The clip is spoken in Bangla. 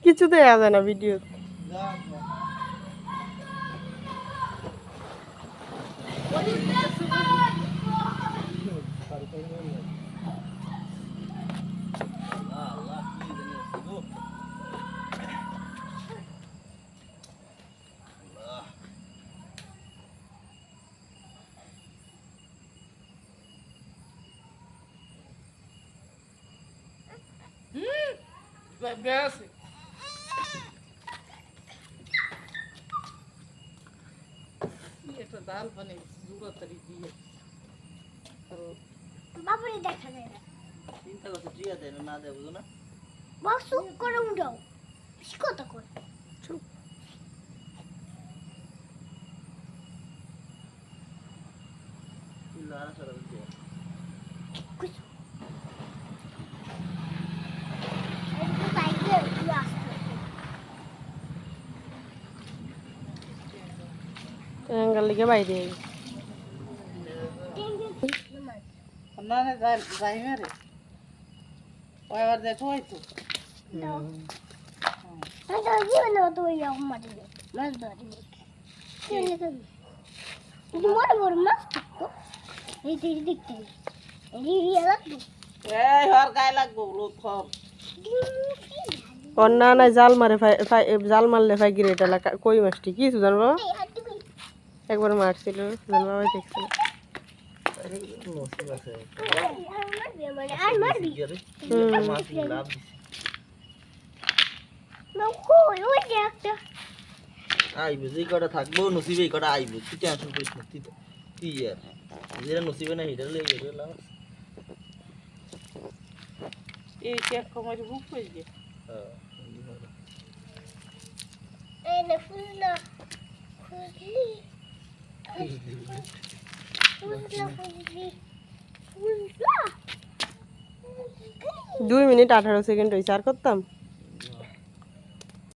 কিছু দেয়া যায় না ভিডিও। Gracias. এটা ডাল বানিয়েছি জুড়াতারি দিয়ে বাবুরে দেখা যায় না চিন্তা করতে জিয়া দেয় না দেয় বুঝো না বস চুপ করে উঠাও বেশি কথা কর চুপ। চিল্লা আর সারা দিতে অ্যাঙ্গেল লিখে বাইরে না না যাই না রে ওইবার দেখো হয়তো এই হর গায়ে লাগবো রোদ খর অন্য নাই জাল মারে জাল মারলে ফাই গিরে এটা কই মাছটি কিছু জানবো একবার মারছিল জানবো দেখছিল নসিব আছে আর মারবি মাছ লাভ ওই যে একটা আইবে যেই কটা থাকবো নসিবে এই কটা আইবে তুই টেনশন করিস না তুই আর যেটা নসিবে না হিটার লেগে গেল লাভ এই চেক কমাই বুক হয়ে যায় এই না ফুলনা ফুললি ফুলনা 2 মিনিট 18 সেকেন্ড হইছে আর করতাম